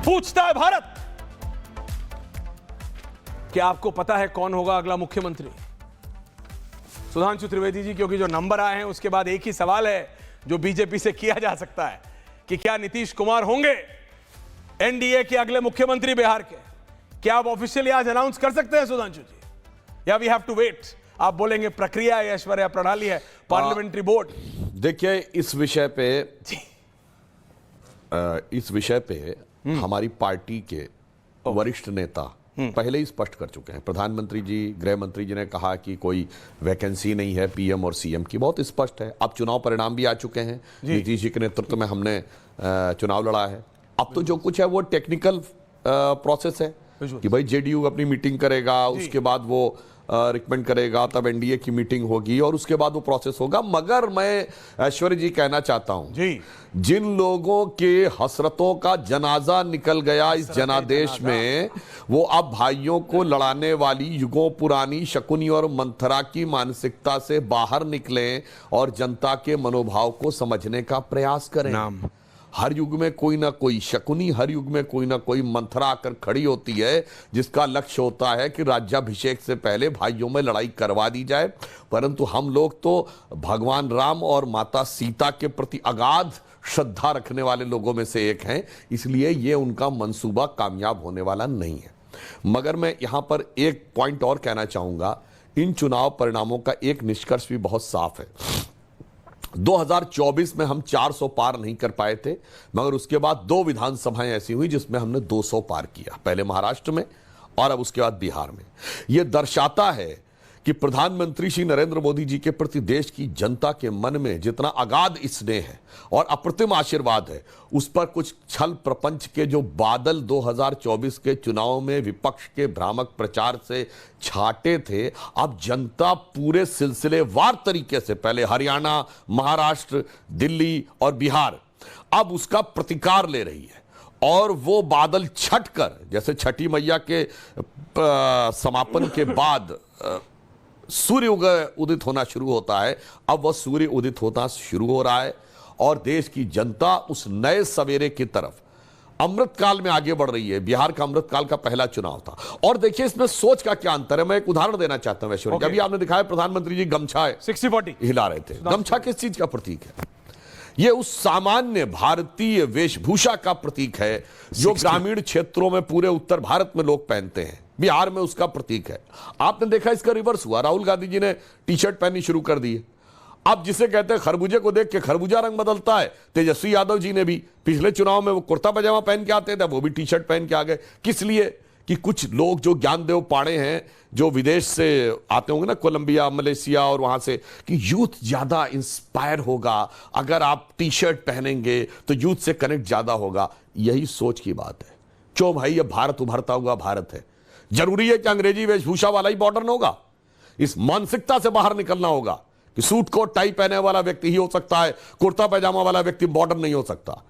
पूछता है भारत, क्या आपको पता है कौन होगा अगला मुख्यमंत्री? सुधांशु त्रिवेदी जी, क्योंकि जो नंबर आए हैं उसके बाद एक ही सवाल है जो बीजेपी से किया जा सकता है कि क्या नीतीश कुमार होंगे एनडीए के अगले मुख्यमंत्री बिहार के? क्या आप ऑफिशियली आज अनाउंस कर सकते हैं सुधांशु जी, या वी हैव टू वेट? आप बोलेंगे प्रक्रिया है, ऐश्वर्या प्रणाली है, पार्लियामेंट्री बोर्ड। देखिए, इस विषय पे हमारी पार्टी के वरिष्ठ नेता पहले ही स्पष्ट कर चुके हैं। प्रधानमंत्री जी, गृह मंत्री जी ने कहा कि कोई वैकेंसी नहीं है पीएम और सीएम की, बहुत स्पष्ट है। अब चुनाव परिणाम भी आ चुके हैं, नीतीश जी के नेतृत्व में हमने चुनाव लड़ा है। अब तो जो कुछ है वो टेक्निकल प्रोसेस है कि भाई जेडीयू अपनी मीटिंग करेगा, उसके बाद वो रिकमेंड करेगा, तब एनडीए की मीटिंग होगी और उसके बाद वो प्रोसेस होगा। मगर मैं ऐश्वर्य जी कहना चाहता हूं जी, जिन लोगों के हसरतों का जनाजा निकल गया इस जनादेश में, वो अब भाइयों को लड़ाने वाली युगों पुरानी शकुनी और मंथरा की मानसिकता से बाहर निकलें और जनता के मनोभाव को समझने का प्रयास करें। हर युग में कोई ना कोई शकुनी, हर युग में कोई ना कोई मंथरा आकर खड़ी होती है, जिसका लक्ष्य होता है कि राज्याभिषेक से पहले भाइयों में लड़ाई करवा दी जाए। परंतु हम लोग तो भगवान राम और माता सीता के प्रति अगाध श्रद्धा रखने वाले लोगों में से एक हैं, इसलिए ये उनका मंसूबा कामयाब होने वाला नहीं है। मगर मैं यहां पर एक पॉइंट और कहना चाहूंगा, इन चुनाव परिणामों का एक निष्कर्ष भी बहुत साफ है। 2024 में हम 400 पार नहीं कर पाए थे, मगर उसके बाद 2 विधानसभाएं ऐसी हुई जिसमें हमने 200 पार किया, पहले महाराष्ट्र में और अब उसके बाद बिहार में। यह दर्शाता है कि प्रधानमंत्री श्री नरेंद्र मोदी जी के प्रति देश की जनता के मन में जितना अगाध स्नेह है और अप्रतिम आशीर्वाद है, उस पर कुछ छल प्रपंच के जो बादल 2024 के चुनाव में विपक्ष के भ्रामक प्रचार से छाटे थे, अब जनता पूरे सिलसिलेवार तरीके से, पहले हरियाणा, महाराष्ट्र, दिल्ली और बिहार, अब उसका प्रतिकार ले रही है। और वो बादल छटकर, जैसे छठी मैया के समापन के बाद सूर्य उदित होना शुरू होता है, अब वह सूर्य उदित होना शुरू हो रहा है और देश की जनता उस नए सवेरे की तरफ अमृतकाल में आगे बढ़ रही है। बिहार का अमृतकाल का पहला चुनाव था। और देखिए, इसमें सोच का क्या अंतर है, मैं एक उदाहरण देना चाहता हूं ऐश्वर्या। अभी आपने दिखाया प्रधानमंत्री जी गमछा 60-40 हिला रहे थे। गमछा किस चीज का प्रतीक है? यह उस सामान्य भारतीय वेशभूषा का प्रतीक है जो ग्रामीण क्षेत्रों में पूरे उत्तर भारत में लोग पहनते हैं। बिहार में उसका प्रतीक है। आपने देखा इसका रिवर्स हुआ, राहुल गांधी जी ने टी शर्ट पहननी शुरू कर दी है। अब जिसे कहते हैं खरबूजे को देख के खरबूजा रंग बदलता है, तेजस्वी यादव जी ने भी पिछले चुनाव में वो कुर्ता पजामा पहन के आते थे, वो भी टी शर्ट पहन के आ गए। किस लिए? कि कुछ लोग जो ज्ञानदेव पाड़े हैं, जो विदेश से आते होंगे ना, कोलंबिया, मलेशिया और वहां से, कि यूथ ज्यादा इंस्पायर होगा अगर आप टी शर्ट पहनेंगे तो यूथ से कनेक्ट ज्यादा होगा। यही सोच की बात है। क्यों भाई, ये भारत उभरता हुआ भारत है, जरूरी है कि अंग्रेजी वेशभूषा वाला ही मॉडर्न होगा? इस मानसिकता से बाहर निकलना होगा कि सूट कोट टाई पहने वाला व्यक्ति ही हो सकता है, कुर्ता पैजामा वाला व्यक्ति मॉडर्न नहीं हो सकता।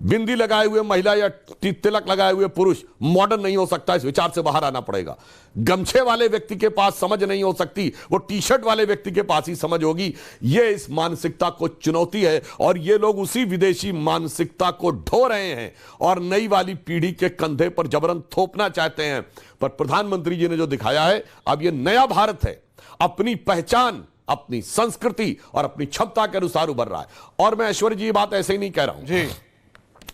बिंदी लगाए हुए महिला या तिलक लगाए हुए पुरुष मॉडर्न नहीं हो सकता। इस विचार से बाहर आना पड़ेगा। गमछे वाले व्यक्ति के पास समझ नहीं हो सकती, वो टी शर्ट वाले व्यक्ति के पास ही समझ होगी। ये इस मानसिकता को चुनौती है और ये लोग उसी विदेशी मानसिकता को ढो रहे हैं और नई वाली पीढ़ी के कंधे पर जबरन थोपना चाहते हैं। पर प्रधानमंत्री जी ने जो दिखाया है, अब ये नया भारत है, अपनी पहचान, अपनी संस्कृति और अपनी क्षमता के अनुसार उभर रहा है। और मैं ऐश्वर्य जी ये बात ऐसे ही नहीं कह रहा हूं जी,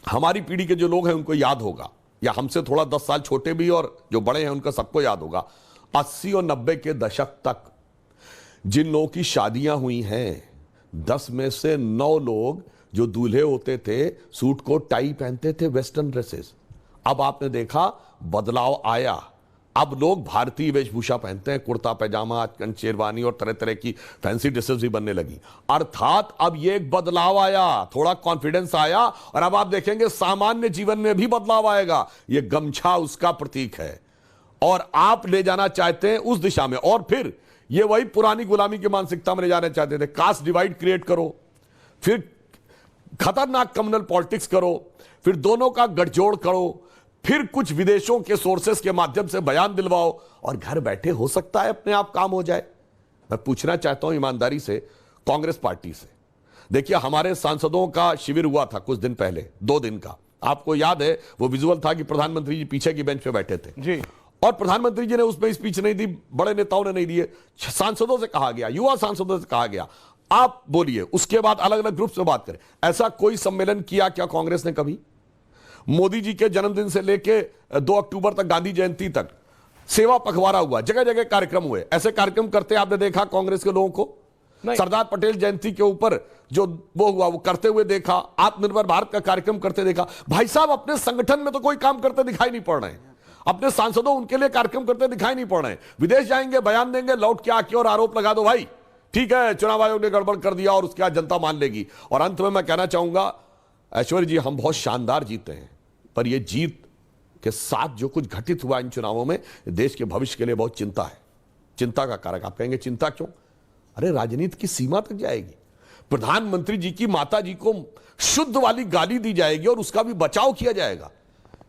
हमारी पीढ़ी के जो लोग हैं उनको याद होगा, या हमसे थोड़ा 10 साल छोटे भी और जो बड़े हैं उनका सबको याद होगा, 80 और 90 के दशक तक जिन लोगों की शादियां हुई हैं, 10 में से 9 लोग जो दूल्हे होते थे सूट कोट टाई पहनते थे, वेस्टर्न ड्रेसेस। अब आपने देखा बदलाव आया, अब लोग भारतीय वेशभूषा पहनते हैं, कुर्ता पैजामा, शेरवानी और तरह तरह की फैंसी ड्रेसेस भी बनने लगी। अर्थात अब ये एक बदलाव आया, थोड़ा कॉन्फिडेंस आया और अब आप देखेंगे सामान्य जीवन में भी बदलाव आएगा। ये गमछा उसका प्रतीक है और आप ले जाना चाहते हैं उस दिशा में। और फिर ये वही पुरानी गुलामी की मानसिकता में ले जाना चाहते थे। कास्ट डिवाइड क्रिएट करो, फिर खतरनाक कम्युनल पॉलिटिक्स करो, फिर दोनों का गठजोड़ करो, फिर कुछ विदेशों के सोर्सेस के माध्यम से बयान दिलवाओ और घर बैठे हो सकता है अपने आप काम हो जाए। मैं पूछना चाहता हूं ईमानदारी से कांग्रेस पार्टी से, देखिए हमारे सांसदों का शिविर हुआ था कुछ दिन पहले, 2 दिन का, आपको याद है वो विजुअल था कि प्रधानमंत्री जी पीछे की बेंच पे बैठे थे जी। और प्रधानमंत्री जी ने उसमें स्पीच नहीं दी, बड़े नेताओं ने नहीं दिए, सांसदों से कहा गया, युवा सांसदों से कहा गया आप बोलिए, उसके बाद अलग अलग ग्रुप में बात करें। ऐसा कोई सम्मेलन किया क्या कांग्रेस ने कभी? मोदी जी के जन्मदिन से लेके 2 अक्टूबर तक, गांधी जयंती तक सेवा पखवाड़ा हुआ, जगह जगह कार्यक्रम हुए। ऐसे कार्यक्रम करते आपने देखा कांग्रेस के लोगों को? सरदार पटेल जयंती के ऊपर जो वो हुआ वो करते हुए देखा, आत्मनिर्भर भारत का कार्यक्रम करते देखा। भाई साहब अपने संगठन में तो कोई काम करते दिखाई नहीं पड़ रहे हैं, अपने सांसदों उनके लिए कार्यक्रम करते दिखाई नहीं पड़ रहे हैं। विदेश जाएंगे, बयान देंगे, लौट के आके और आरोप लगा दो भाई ठीक है चुनाव आयोग ने गड़बड़ कर दिया और उसके बाद जनता मान लेगी। और अंत में मैं कहना चाहूंगा ऐश्वर्य जी, हम बहुत शानदार जीते हैं, पर यह जीत के साथ जो कुछ घटित हुआ इन चुनावों में देश के भविष्य के लिए बहुत चिंता है, चिंता का कारक। आप कहेंगे चिंता क्यों? अरे राजनीति की सीमा तक जाएगी, प्रधानमंत्री जी की माता जी को शुद्ध वाली गाली दी जाएगी और उसका भी बचाव किया जाएगा।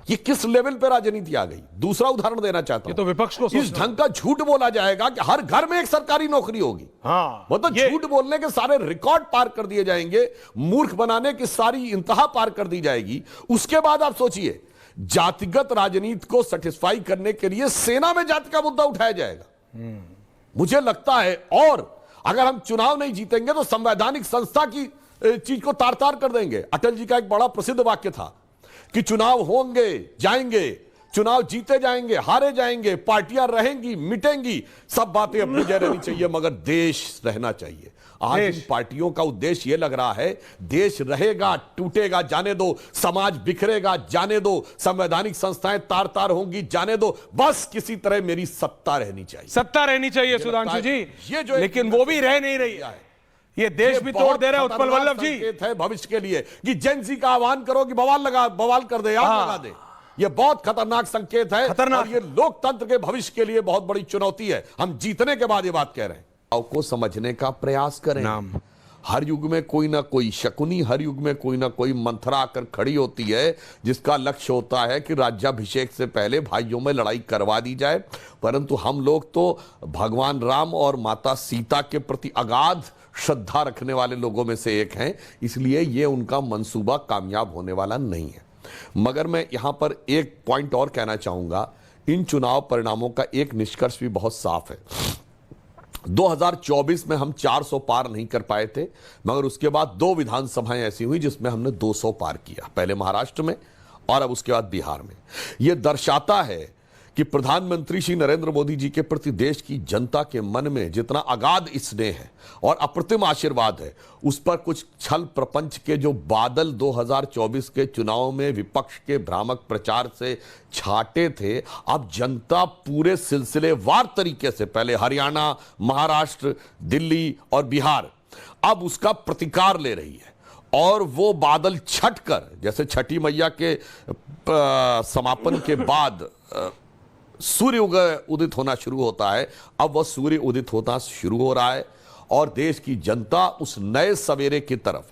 ये किस लेवल पे राजनीति आ गई? दूसरा उदाहरण देना चाहता हूं, तो विपक्ष को इस ढंग का झूठ बोला जाएगा कि हर घर में एक सरकारी नौकरी होगी। हाँ, मतलब झूठ बोलने के सारे रिकॉर्ड पार कर दिए जाएंगे, मूर्ख बनाने की सारी इंतहा पार कर दी जाएगी। उसके बाद आप सोचिए जातिगत राजनीति को सेटिस्फाई करने के लिए सेना में जाति का मुद्दा उठाया जाएगा। मुझे लगता है, और अगर हम चुनाव नहीं जीतेंगे तो संवैधानिक संस्था की चीज को तार तार कर देंगे। अटल जी का एक बड़ा प्रसिद्ध वाक्य था कि चुनाव होंगे जाएंगे, चुनाव जीते जाएंगे हारे जाएंगे, पार्टियां रहेंगी मिटेंगी, सब बातें अपनी जगह रहनी चाहिए, मगर देश रहना चाहिए। आज इन पार्टियों का उद्देश्य यह लग रहा है देश रहेगा टूटेगा जाने दो, समाज बिखरेगा जाने दो, संवैधानिक संस्थाएं तार तार होंगी जाने दो, बस किसी तरह मेरी सत्ता रहनी चाहिए, सत्ता रहनी चाहिए सुधांशु जी। ये जो लेकिन वो भी रह नहीं रही है, ये देश भी तोड़ दे रहा है उत्पल वल्लभ जी। है भविष्य के लिए कि जेंसी का आह्वान करो कि बवाल कर दे, आग लगा दे, ये बहुत खतरनाक संकेत है, और ये लोकतंत्र के भविष्य के लिए बहुत बड़ी चुनौती है। हम जीतने के बाद ये बात कह रहे हैं, को समझने का प्रयास करें। हर युग में कोई ना कोई शकुनी, हर युग में कोई ना कोई मंथरा आकर खड़ी होती है जिसका लक्ष्य होता है कि राज्याभिषेक से पहले भाइयों में लड़ाई करवा दी जाए। परंतु हम लोग तो भगवान राम और माता सीता के प्रति अगाध श्रद्धा रखने वाले लोगों में से एक हैं, इसलिए ये उनका मंसूबा कामयाब होने वाला नहीं है। मगर मैं यहां पर एक पॉइंट और कहना चाहूंगा, इन चुनाव परिणामों का एक निष्कर्ष भी बहुत साफ है। 2024 में हम 400 पार नहीं कर पाए थे, मगर उसके बाद 2 विधानसभाएं ऐसी हुई जिसमें हमने 200 पार किया, पहले महाराष्ट्र में और अब उसके बाद बिहार में। यह दर्शाता है कि प्रधानमंत्री श्री नरेंद्र मोदी जी के प्रति देश की जनता के मन में जितना अगाध स्नेह है और अप्रतिम आशीर्वाद है, उस पर कुछ छल प्रपंच के जो बादल 2024 के चुनाव में विपक्ष के भ्रामक प्रचार से छाटे थे, अब जनता पूरे सिलसिलेवार तरीके से, पहले हरियाणा, महाराष्ट्र, दिल्ली और बिहार, अब उसका प्रतिकार ले रही है। और वो बादल छटकर, जैसे छठी मैया के समापन के बाद सूर्य उदित होना शुरू होता है, अब वह सूर्य उदित होना शुरू हो रहा है और देश की जनता उस नए सवेरे की तरफ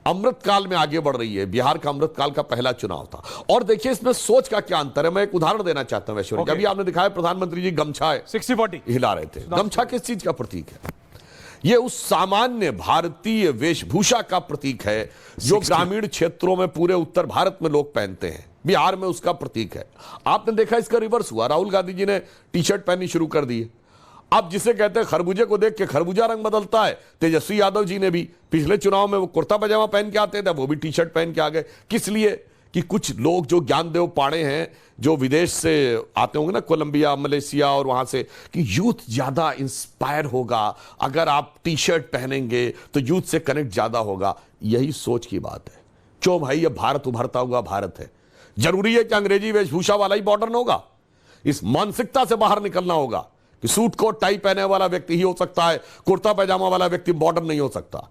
अमृतकाल में आगे बढ़ रही है। बिहार का अमृतकाल का पहला चुनाव था। और देखिए इसमें सोच का क्या अंतर है, मैं एक उदाहरण देना चाहता हूं ऐश्वर्य। अभी आपने दिखाया प्रधानमंत्री जी गमछा 60-40 हिला रहे थे, गमछा किस चीज का प्रतीक है? यह उस सामान्य भारतीय वेशभूषा का प्रतीक है जो ग्रामीण क्षेत्रों में पूरे उत्तर भारत में लोग पहनते हैं, बिहार में उसका प्रतीक है। आपने देखा इसका रिवर्स हुआ, राहुल गांधी जी ने टी शर्ट पहननी शुरू कर दी है। अब जिसे कहते हैं खरबूजे को देख के खरबूजा रंग बदलता है, तेजस्वी यादव जी ने भी पिछले चुनाव में वो कुर्ता पजामा पहन के आते थे, वो भी टी शर्ट पहन के आ गए। किस लिए? कि कुछ लोग जो ज्ञानदेव पाड़े हैं, जो विदेश से आते होंगे ना, कोलंबिया, मलेशिया और वहां से, कि यूथ ज्यादा इंस्पायर होगा अगर आप टी शर्ट पहनेंगे तो यूथ से कनेक्ट ज्यादा होगा। यही सोच की बात है। क्यों भाई, ये भारत उभरता हुआ भारत है, जरूरी है कि अंग्रेजी वेशभूषा वाला ही मॉडर्न होगा? इस मानसिकता से बाहर निकलना होगा कि सूट कोट टाई पहने वाला व्यक्ति ही हो सकता है, कुर्ता पैजामा वाला व्यक्ति मॉडर्न नहीं हो सकता।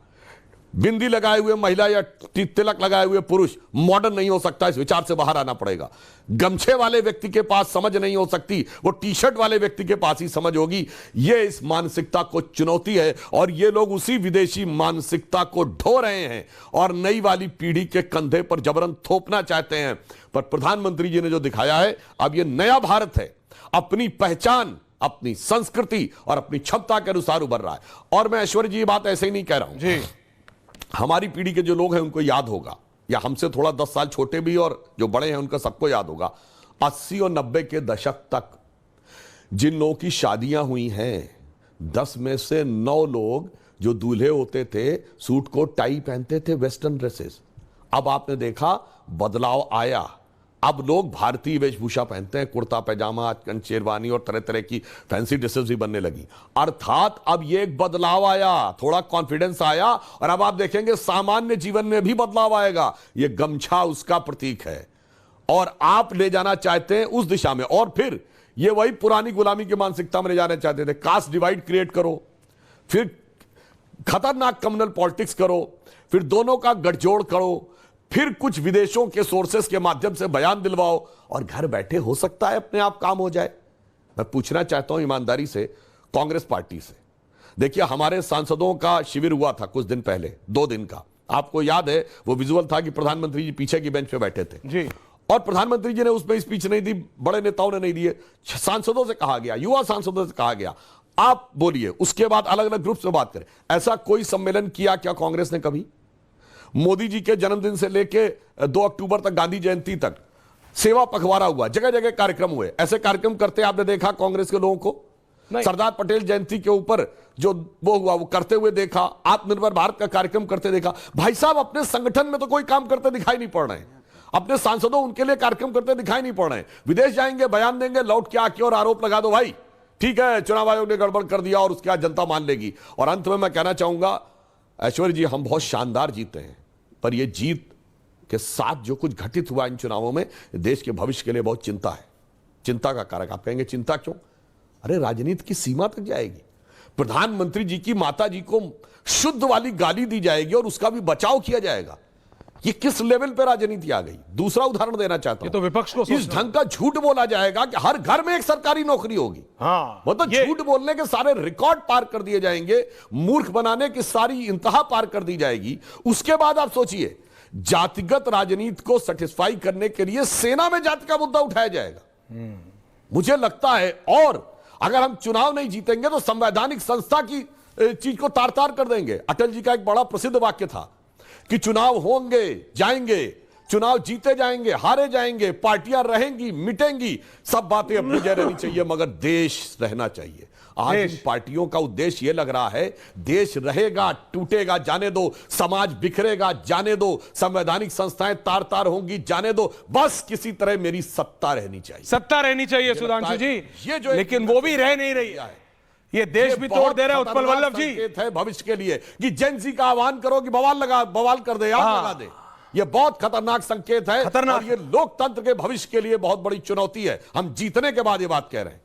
बिंदी लगाए हुए महिला या तिलक लगाए हुए पुरुष मॉडर्न नहीं हो सकता। इस विचार से बाहर आना पड़ेगा। गमछे वाले व्यक्ति के पास समझ नहीं हो सकती, वो टी शर्ट वाले व्यक्ति के पास ही समझ होगी। ये इस मानसिकता को चुनौती है और ये लोग उसी विदेशी मानसिकता को ढो रहे हैं और नई वाली पीढ़ी के कंधे पर जबरन थोपना चाहते हैं। पर प्रधानमंत्री जी ने जो दिखाया है, अब ये नया भारत है, अपनी पहचान, अपनी संस्कृति और अपनी क्षमता के अनुसार उभर रहा है। और मैं ऐश्वर्य जी ये बात ऐसे ही नहीं कह रहा हूं जी, हमारी पीढ़ी के जो लोग हैं उनको याद होगा या हमसे थोड़ा 10 साल छोटे भी और जो बड़े हैं उनका सबको याद होगा, 80 और 90 के दशक तक जिन लोगों की शादियां हुई हैं, 10 में से 9 लोग जो दूल्हे होते थे सूट कोट टाई पहनते थे, वेस्टर्न ड्रेसेस। अब आपने देखा बदलाव आया, अब लोग भारतीय वेशभूषा पहनते हैं, कुर्ता पैजामा, शेरवानी और तरह तरह की फैंसी ड्रेसेस भी बनने लगी। अर्थात अब ये एक बदलाव आया, थोड़ा कॉन्फिडेंस आया, और अब आप देखेंगे सामान्य जीवन में भी बदलाव आएगा। ये गमछा उसका प्रतीक है और आप ले जाना चाहते हैं उस दिशा में। और फिर ये वही पुरानी गुलामी की मानसिकता में ले जाना चाहते थे। कास्ट डिवाइड क्रिएट करो, फिर खतरनाक कम्युनल पॉलिटिक्स करो, फिर दोनों का गठजोड़ करो, फिर कुछ विदेशों के सोर्सेस के माध्यम से बयान दिलवाओ, और घर बैठे हो सकता है अपने आप काम हो जाए। मैं पूछना चाहता हूं ईमानदारी से कांग्रेस पार्टी से, देखिए हमारे सांसदों का शिविर हुआ था कुछ दिन पहले, 2 दिन का, आपको याद है वो विजुअल था कि प्रधानमंत्री जी पीछे की बेंच पे बैठे थे जी, और प्रधानमंत्री जी ने उसमें स्पीच नहीं दी, बड़े नेताओं ने नहीं दिए, सांसदों से कहा गया, युवा सांसदों से कहा गया आप बोलिए, उसके बाद अलग अलग ग्रुप से बात करें। ऐसा कोई सम्मेलन किया क्या कांग्रेस ने कभी? मोदी जी के जन्मदिन से लेके 2 अक्टूबर तक, गांधी जयंती तक सेवा पखवाड़ा हुआ, जगह जगह कार्यक्रम हुए। ऐसे कार्यक्रम करते आपने देखा कांग्रेस के लोगों को? सरदार पटेल जयंती के ऊपर जो वो हुआ वो करते हुए देखा, आत्मनिर्भर भारत का कार्यक्रम करते देखा। भाई साहब अपने संगठन में तो कोई काम करते दिखाई नहीं पड़ रहे हैं, अपने सांसदों उनके लिए कार्यक्रम करते दिखाई नहीं पड़ रहे हैं। विदेश जाएंगे, बयान देंगे, लौट के आके और आरोप लगा दो भाई ठीक है चुनाव आयोग ने गड़बड़ कर दिया और उसके बाद जनता मान लेगी। और अंत में मैं कहना चाहूंगा ऐश्वर्य जी, हम बहुत शानदार जीते हैं, पर यह जीत के साथ जो कुछ घटित हुआ इन चुनावों में देश के भविष्य के लिए बहुत चिंता है, चिंता का कारक। आप कहेंगे चिंता क्यों? अरे राजनीति की सीमा तक जाएगी, प्रधानमंत्री जी की माता जी को शुद्ध वाली गाली दी जाएगी और उसका भी बचाव किया जाएगा। ये किस लेवल पे राजनीति आ गई? दूसरा उदाहरण देना चाहता हूं, तो विपक्ष को इस ढंग का झूठ बोला जाएगा कि हर घर में एक सरकारी नौकरी होगी। हाँ, वो तो झूठ बोलने के सारे रिकॉर्ड पार कर दिए जाएंगे, मूर्ख बनाने की सारी इंतहा पार कर दी जाएगी। उसके बाद आप सोचिए, जातिगत राजनीति को सेटिस्फाई करने के लिए सेना में जाति का मुद्दा उठाया जाएगा। मुझे लगता है, और अगर हम चुनाव नहीं जीतेंगे तो संवैधानिक संस्था की चीज को तार तार कर देंगे। अटल जी का एक बड़ा प्रसिद्ध वाक्य था कि चुनाव होंगे जाएंगे, चुनाव जीते जाएंगे हारे जाएंगे, पार्टियां रहेंगी मिटेंगी, सब बातें अपनी जगह रहनी चाहिए, मगर देश रहना चाहिए। आज इन पार्टियों का उद्देश्य यह लग रहा है, देश रहेगा टूटेगा जाने दो, समाज बिखरेगा जाने दो, संवैधानिक संस्थाएं तार तार होंगी जाने दो, बस किसी तरह मेरी सत्ता रहनी चाहिए। सत्ता रहनी चाहिए सुधांशु जी, ये जो लेकिन वो भी रह नहीं रही है। ये देश भी तोड़ दे रहे हैं उत्पल वल्लभ जी। है भविष्य के लिए कि जेंजी का आह्वान करो कि बवाल कर दे, आग लगा दे, ये बहुत खतरनाक संकेत है। और ये लोकतंत्र के भविष्य के लिए बहुत बड़ी चुनौती है। हम जीतने के बाद ये बात कह रहे हैं।